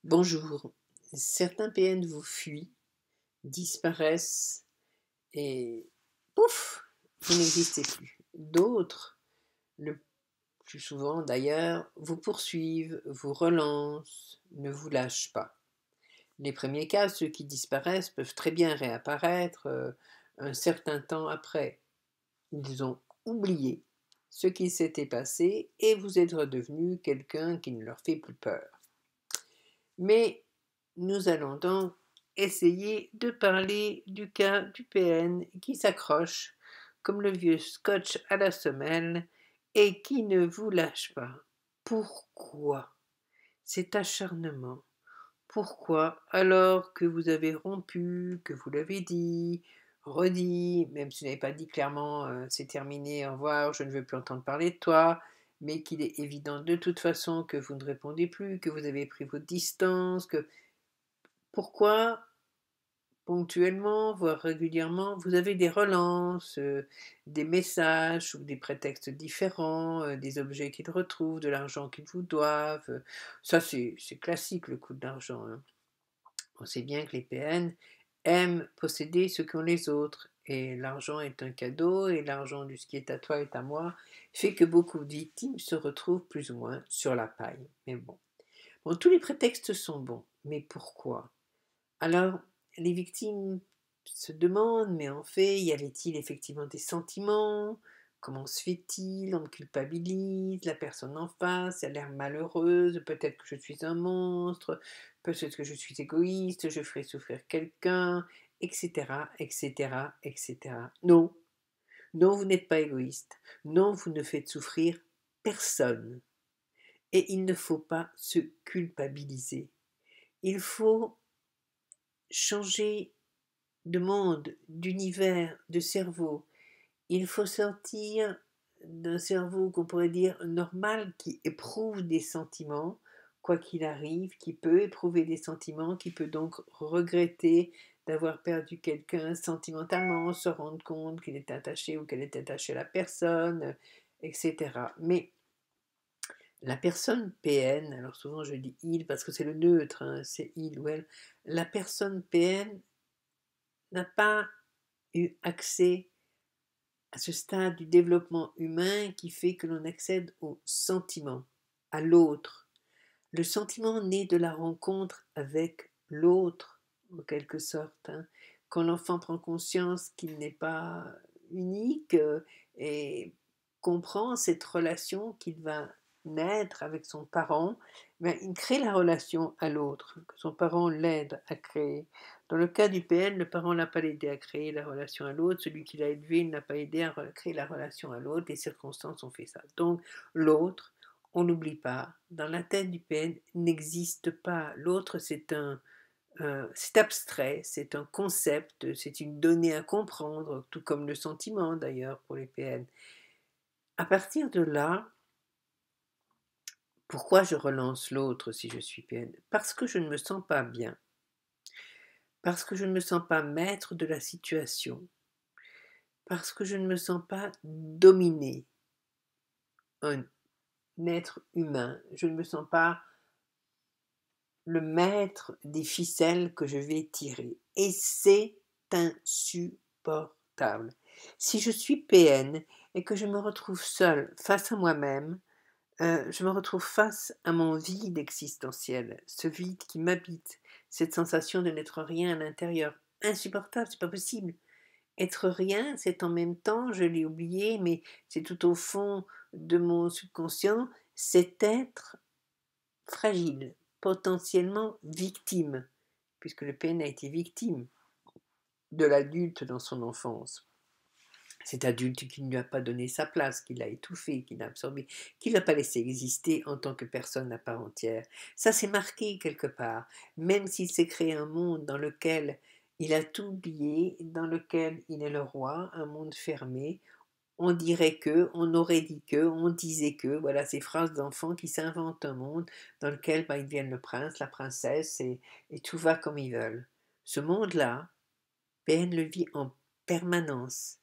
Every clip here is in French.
Bonjour. Certains PN vous fuient, disparaissent et pouf, vous n'existez plus. D'autres, le plus souvent d'ailleurs, vous poursuivent, vous relancent, ne vous lâchent pas. Les premiers cas, ceux qui disparaissent, peuvent très bien réapparaître un certain temps après. Ils ont oublié ce qui s'était passé et vous êtes redevenu quelqu'un qui ne leur fait plus peur. Mais nous allons donc essayer de parler du cas du PN qui s'accroche comme le vieux scotch à la semelle et qui ne vous lâche pas. Pourquoi cet acharnement? Pourquoi, alors que vous avez rompu, que vous l'avez dit, redit, même si vous n'avez pas dit clairement c'est terminé, au revoir, je ne veux plus entendre parler de toi, mais qu'il est évident de toute façon que vous ne répondez plus, que vous avez pris votre distance, que pourquoi ponctuellement, voire régulièrement, vous avez des relances, des messages ou des prétextes différents, des objets qu'ils retrouvent, de l'argent qu'ils vous doivent. Ça, c'est classique le coup de l'argent, hein. On sait bien que les PN aiment posséder ce qu'ont les autres. Et l'argent est un cadeau, et l'argent du ce qui est à toi est à moi, fait que beaucoup de victimes se retrouvent plus ou moins sur la paille. Mais bon. Bon, tous les prétextes sont bons. Mais pourquoi? Alors, les victimes se demandent, mais en fait, y avait-il effectivement des sentiments? Comment se fait-il? On me culpabilise, la personne en face, elle a l'air malheureuse, peut-être que je suis un monstre, peut-être que je suis égoïste, je ferai souffrir quelqu'un, etc., etc., etc. Non, non, vous n'êtes pas égoïste. Non, vous ne faites souffrir personne. Et il ne faut pas se culpabiliser. Il faut changer de monde, d'univers, de cerveau. Il faut sortir d'un cerveau qu'on pourrait dire normal qui éprouve des sentiments, quoi qu'il arrive, qui peut éprouver des sentiments, qui peut donc regretter d'avoir perdu quelqu'un sentimentalement, se rendre compte qu'il est attaché ou qu'elle est attachée à la personne, etc. Mais la personne PN, alors souvent je dis il parce que c'est le neutre, hein, c'est il ou elle, la personne PN n'a pas eu accès à ce stade du développement humain qui fait que l'on accède au sentiment, à l'autre. Le sentiment naît de la rencontre avec l'autre, en quelque sorte, hein. Quand l'enfant prend conscience qu'il n'est pas unique et comprend cette relation qu'il va naître avec son parent, ben, il crée la relation à l'autre, que son parent l'aide à créer. Dans le cas du PN, le parent n'a pas aidé à créer la relation à l'autre, celui qui l'a élevé il n'a pas aidé à créer la relation à l'autre, les circonstances ont fait ça. Donc l'autre, on n'oublie pas, dans la tête du PN n'existe pas. L'autre, c'est abstrait, c'est un concept, c'est une donnée à comprendre, tout comme le sentiment d'ailleurs pour les PN. À partir de là, pourquoi je relance l'autre si je suis PN? Parce que je ne me sens pas bien, parce que je ne me sens pas maître de la situation, parce que je ne me sens pas dominé, un être humain, je ne me sens pas le maître des ficelles que je vais tirer. Et c'est insupportable. Si je suis PN et que je me retrouve seule face à moi-même, je me retrouve face à mon vide existentiel, ce vide qui m'habite, cette sensation de n'être rien à l'intérieur. Insupportable, c'est pas possible. Être rien, c'est en même temps, je l'ai oublié, mais c'est tout au fond de mon subconscient, c'est être fragile, potentiellement victime, puisque le PN a été victime de l'adulte dans son enfance. Cet adulte qui ne lui a pas donné sa place, qui l'a étouffé, qui l'a absorbé, qui ne l'a pas laissé exister en tant que personne à part entière. Ça s'est marqué quelque part, même s'il s'est créé un monde dans lequel il a tout oublié, dans lequel il est le roi, un monde fermé. On dirait que, on aurait dit que, on disait que, voilà ces phrases d'enfants qui s'inventent un monde dans lequel ils deviennent le prince, la princesse et tout va comme ils veulent. Ce monde-là, PN le vit en permanence.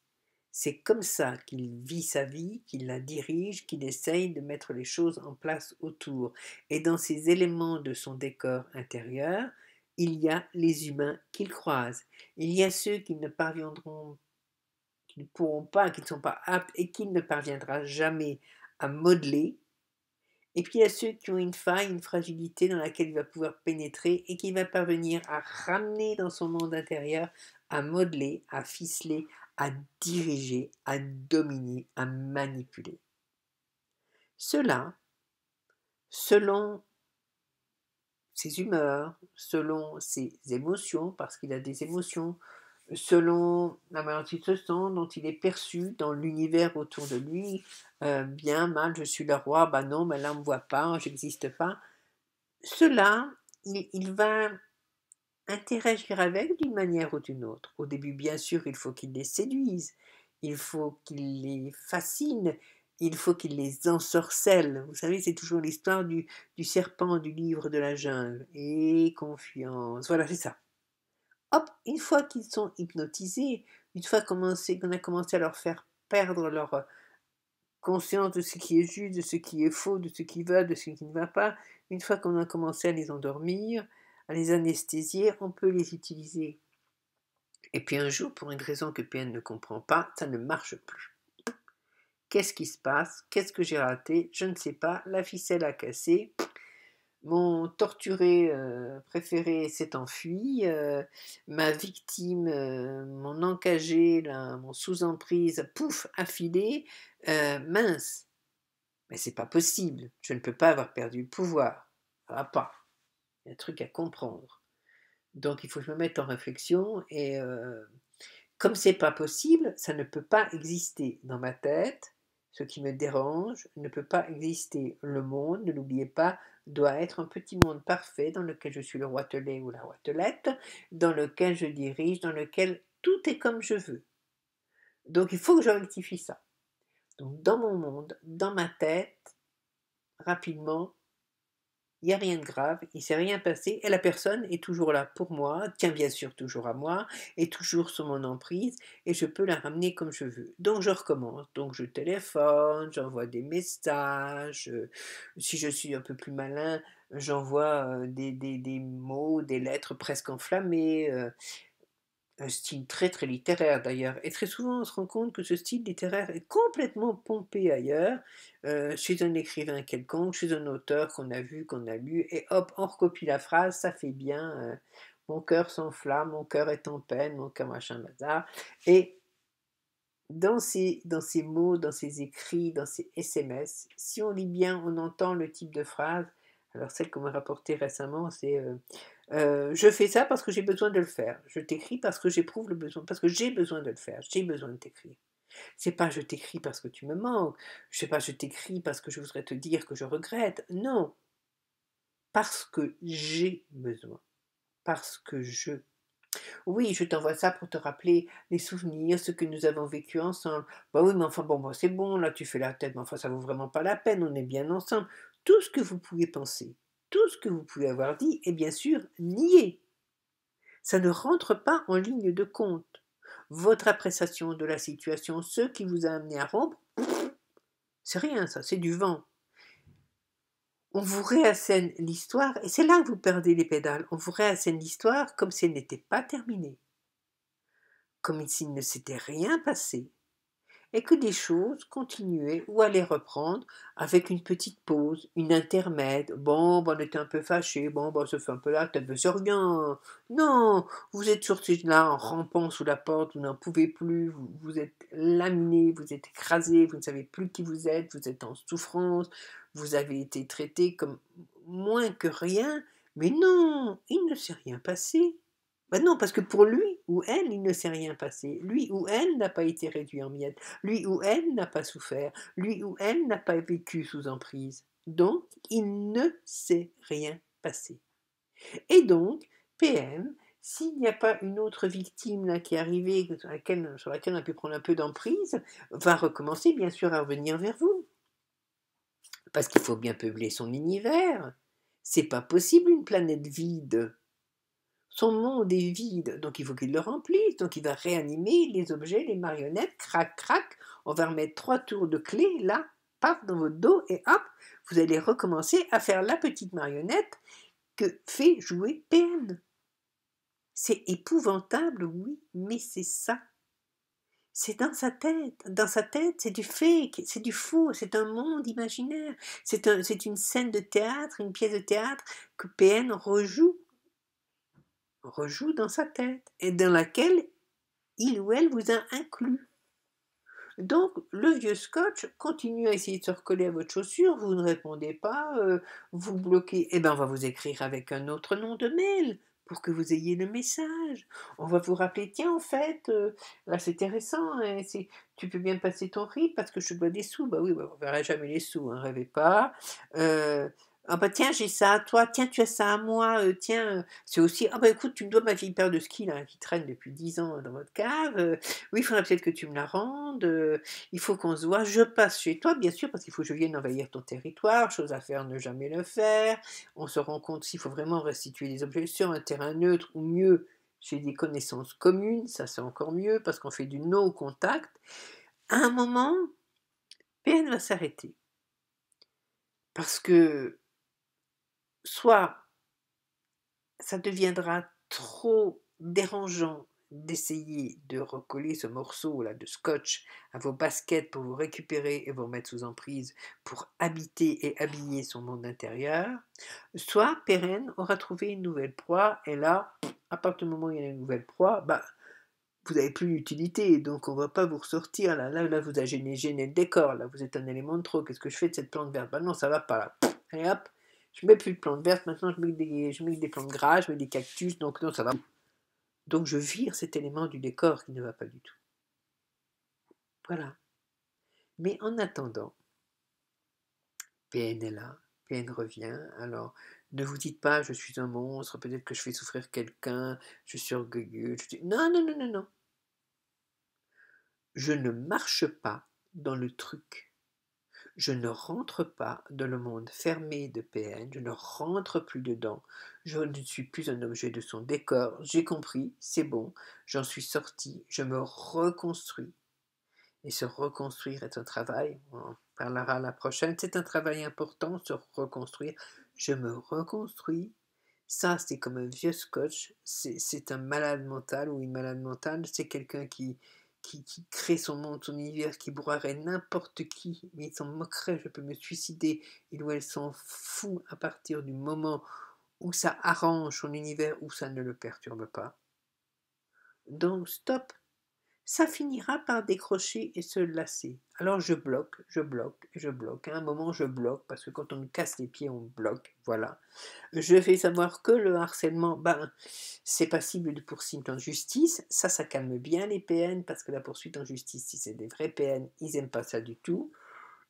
C'est comme ça qu'il vit sa vie, qu'il la dirige, qu'il essaye de mettre les choses en place autour. Et dans ces éléments de son décor intérieur, il y a les humains qu'il croise. Il y a ceux qui ne parviendront, qui ne pourront pas, qui ne sont pas aptes et qu'il ne parviendra jamais à modeler. Et puis il y a ceux qui ont une faille, une fragilité dans laquelle il va pouvoir pénétrer et qui va parvenir à ramener dans son monde intérieur, à modeler, à ficeler, à diriger, à dominer, à manipuler. Cela, selon ses humeurs, selon ses émotions, parce qu'il a des émotions, selon la manière dont il se sent, dont il est perçu dans l'univers autour de lui, bien, mal, je suis le roi, bah non, mais là on ne me voit pas, j'existe pas. Cela, il va interagir avec d'une manière ou d'une autre. Au début, bien sûr, il faut qu'il les séduise, il faut qu'il les fascine, il faut qu'il les ensorcelle. Vous savez, c'est toujours l'histoire du serpent du livre de la jungle. Et confiance. Voilà, c'est ça. Hop, une fois qu'ils sont hypnotisés, une fois qu'on a commencé à leur faire perdre leur conscience de ce qui est juste, de ce qui est faux, de ce qui va, de ce qui ne va pas, une fois qu'on a commencé à les endormir, à les anesthésier, on peut les utiliser. Et puis un jour, pour une raison que PN ne comprend pas, ça ne marche plus. Qu'est-ce qui se passe? Qu'est-ce que j'ai raté? Je ne sais pas. La ficelle a cassé. Mon torturé préféré s'est enfui. Ma victime, mon encagé, mon sous-emprise, pouf, a filé. Mince, mais c'est pas possible. Je ne peux pas avoir perdu le pouvoir. Ça va pas. Il y a un truc à comprendre. Donc il faut que je me mette en réflexion et comme c'est pas possible, ça ne peut pas exister dans ma tête. Ce qui me dérange ne peut pas exister. Le monde, ne l'oubliez pas, doit être un petit monde parfait dans lequel je suis le roitelet ou la roitelette, dans lequel je dirige, dans lequel tout est comme je veux. Donc il faut que je rectifie ça. Donc dans mon monde, dans ma tête, rapidement, il n'y a rien de grave, il ne s'est rien passé, et la personne est toujours là pour moi, tient bien sûr toujours à moi, est toujours sous mon emprise, et je peux la ramener comme je veux. Donc je recommence, donc je téléphone, j'envoie des messages, si je suis un peu plus malin, j'envoie des mots, des lettres presque enflammées, un style très très littéraire d'ailleurs. Et très souvent, on se rend compte que ce style littéraire est complètement pompé ailleurs, chez un écrivain quelconque, chez un auteur qu'on a vu, qu'on a lu, et hop, on recopie la phrase, ça fait bien. Mon cœur s'enflamme, mon cœur est en peine, mon cœur machin bazar. Et dans ces mots, dans ces écrits, dans ces SMS, si on lit bien, on entend le type de phrase. Alors celle qu'on m'a rapportée récemment, c'est je fais ça parce que j'ai besoin de le faire. Je t'écris parce que j'éprouve le besoin, parce que j'ai besoin de le faire. J'ai besoin de t'écrire. C'est pas je t'écris parce que tu me manques. Je sais pas, je t'écris parce que je voudrais te dire que je regrette. Non, parce que j'ai besoin. Parce que je oui, je t'envoie ça pour te rappeler les souvenirs, ce que nous avons vécu ensemble. Bah oui, mais enfin bon, bah, c'est bon, là tu fais la tête, mais enfin ça vaut vraiment pas la peine, on est bien ensemble. Tout ce que vous pouvez penser, tout ce que vous pouvez avoir dit est bien sûr nié. Ça ne rentre pas en ligne de compte. Votre appréciation de la situation, ce qui vous a amené à rompre, c'est rien ça, c'est du vent. On vous réassène l'histoire, et c'est là que vous perdez les pédales. On vous réassène l'histoire comme si elle n'était pas terminée, comme s'il ne s'était rien passé, et que des choses continuaient ou allaient reprendre avec une petite pause, une intermède. Bon, on était un peu fâchés, bon, on se fait un peu la tête, mais c'est rien. Non, vous êtes sortis de là en rampant sous la porte, vous n'en pouvez plus, vous êtes laminé, vous êtes écrasé, vous ne savez plus qui vous êtes en souffrance, vous avez été traité comme moins que rien, mais non, il ne s'est rien passé. Ben non, parce que pour lui ou elle, il ne s'est rien passé. Lui ou elle n'a pas été réduit en miettes. Lui ou elle n'a pas souffert. Lui ou elle n'a pas vécu sous emprise. Donc, il ne s'est rien passé. Et donc, PM, s'il n'y a pas une autre victime là, qui est arrivée, sur laquelle on a pu prendre un peu d'emprise, va recommencer bien sûr à revenir vers vous. Parce qu'il faut bien peupler son univers. C'est pas possible une planète vide. son monde est vide, donc il faut qu'il le remplisse, donc il va réanimer les objets, les marionnettes, crac, crac, on va remettre 3 tours de clé, là, paf, dans votre dos, et hop, vous allez recommencer à faire la petite marionnette que fait jouer PN. C'est épouvantable, oui, mais c'est ça. C'est dans sa tête. Dans sa tête, c'est du fake, c'est du faux, c'est un monde imaginaire. C'est une scène de théâtre, une pièce de théâtre que PN rejoue dans sa tête et dans laquelle il ou elle vous a inclus. Donc, le vieux scotch continue à essayer de se recoller à votre chaussure, vous ne répondez pas, vous bloquez, eh bien on va vous écrire avec un autre nom de mail pour que vous ayez le message. On va vous rappeler, tiens, en fait, là c'était récent, hein, tu peux bien passer ton RIB parce que je te dois des sous. Bah oui, bah, vous ne verrez jamais les sous, hein, rêvez pas. Ah bah tiens, j'ai ça à toi, tiens, tu as ça à moi, tiens, c'est aussi, ah bah écoute, tu me dois ma vieille paire de skis là, qui traîne depuis 10 ans dans votre cave, oui, il faudrait peut-être que tu me la rendes, il faut qu'on se voit, je passe chez toi, bien sûr, parce qu'il faut que je vienne envahir ton territoire, chose à faire, ne jamais le faire, on se rend compte s'il faut vraiment restituer des objets sur un terrain neutre, ou mieux, chez des connaissances communes, ça c'est encore mieux, parce qu'on fait du no-contact. À un moment, PN va s'arrêter. Parce que soit ça deviendra trop dérangeant d'essayer de recoller ce morceau là de scotch à vos baskets pour vous récupérer et vous remettre sous emprise pour habiter et habiller son monde intérieur, soit Pérenne aura trouvé une nouvelle proie et là, à partir du moment où il y a une nouvelle proie, bah, vous n'avez plus d'utilité, donc on ne va pas vous ressortir là vous avez gêné le décor, là vous êtes un élément de trop, qu'est-ce que je fais de cette plante verte? Bah non, ça va pas là. Allez hop, je mets plus de plantes vertes, maintenant je mets des plantes grasses, je mets des cactus, donc non, ça va. Donc je vire cet élément du décor qui ne va pas du tout. Voilà. Mais en attendant, PN est là, PN revient, alors ne vous dites pas je suis un monstre, peut-être que je fais souffrir quelqu'un, je suis orgueilleux, non, non, non, non, non. Je ne marche pas dans le truc. Je ne rentre pas dans le monde fermé de PN, je ne rentre plus dedans, je ne suis plus un objet de son décor, j'ai compris, c'est bon, j'en suis sorti, je me reconstruis. Et se reconstruire est un travail, on en parlera la prochaine, c'est un travail important, se reconstruire. Je me reconstruis, ça c'est comme un vieux scotch, c'est un malade mental ou une malade mentale, c'est quelqu'un qui crée son monde, son univers, qui broierait n'importe qui, mais il s'en moquerait, je peux me suicider, il ou elle s'en fout à partir du moment où ça arrange son univers, où ça ne le perturbe pas. Donc stop, ça finira par décrocher et se lasser. Alors je bloque, je bloque, je bloque. À un moment, je bloque, parce que quand on nous casse les pieds, on bloque. Voilà. Je fais savoir que le harcèlement, c'est passible de poursuite en justice. Ça calme bien les PN, parce que la poursuite en justice, si c'est des vrais PN, ils n'aiment pas ça du tout.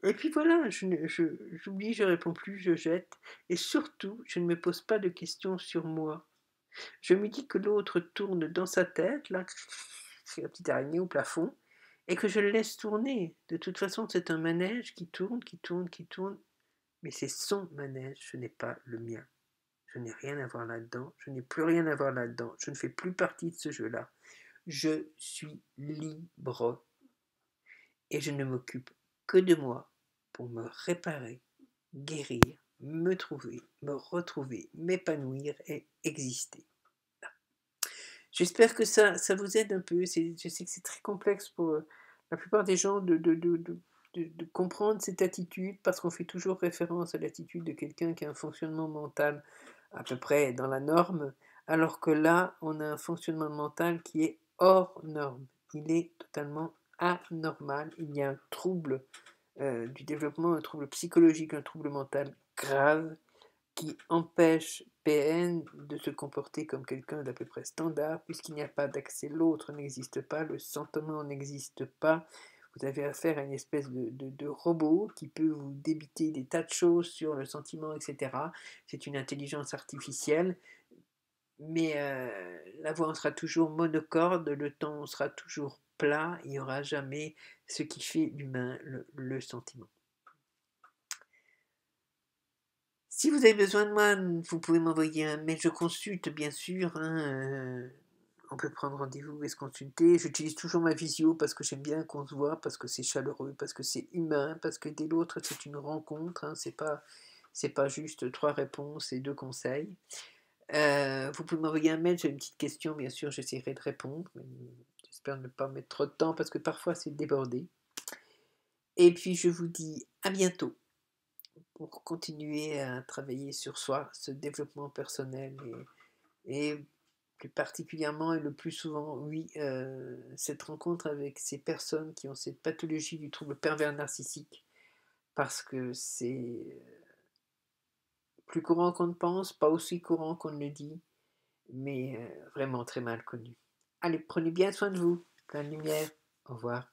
Et puis voilà, j'oublie, je réponds plus, je jette. Et surtout, je ne me pose pas de questions sur moi. Je me dis que l'autre tourne dans sa tête, là, c'est la petite araignée au plafond, et que je le laisse tourner. De toute façon, c'est un manège qui tourne, qui tourne, qui tourne, mais c'est son manège, ce n'est pas le mien. Je n'ai rien à voir là-dedans, je n'ai plus rien à voir là-dedans, je ne fais plus partie de ce jeu-là. Je suis libre et je ne m'occupe que de moi pour me réparer, guérir, me trouver, me retrouver, m'épanouir et exister. J'espère que ça vous aide un peu. Je sais que c'est très complexe pour la plupart des gens de comprendre cette attitude parce qu'on fait toujours référence à l'attitude de quelqu'un qui a un fonctionnement mental à peu près dans la norme, alors que là, on a un fonctionnement mental qui est hors norme. Il est totalement anormal. Il y a un trouble du développement, un trouble psychologique, un trouble mental grave qui empêche PN de se comporter comme quelqu'un d'à peu près standard, puisqu'il n'y a pas d'accès, l'autre n'existe pas, le sentiment n'existe pas. Vous avez affaire à une espèce de robot qui peut vous débiter des tas de choses sur le sentiment, etc. C'est une intelligence artificielle, mais la voix sera toujours monocorde, le temps sera toujours plat, il n'y aura jamais ce qui fait l'humain, le sentiment. Si vous avez besoin de moi, vous pouvez m'envoyer un mail. Je consulte, bien sûr. On peut prendre rendez-vous et se consulter. J'utilise toujours ma visio parce que j'aime bien qu'on se voit, parce que c'est chaleureux, parce que c'est humain, parce que dès l'autre, c'est une rencontre. C'est pas juste 3 réponses et 2 conseils. Vous pouvez m'envoyer un mail, j'ai une petite question, bien sûr, j'essaierai de répondre. J'espère ne pas mettre trop de temps parce que parfois c'est débordé. Et puis je vous dis à bientôt pour continuer à travailler sur soi, ce développement personnel et plus particulièrement et le plus souvent, oui, cette rencontre avec ces personnes qui ont cette pathologie du trouble pervers narcissique parce que c'est plus courant qu'on ne pense, pas aussi courant qu'on ne le dit, mais vraiment très mal connu. Allez, prenez bien soin de vous. Plein de lumière. Au revoir.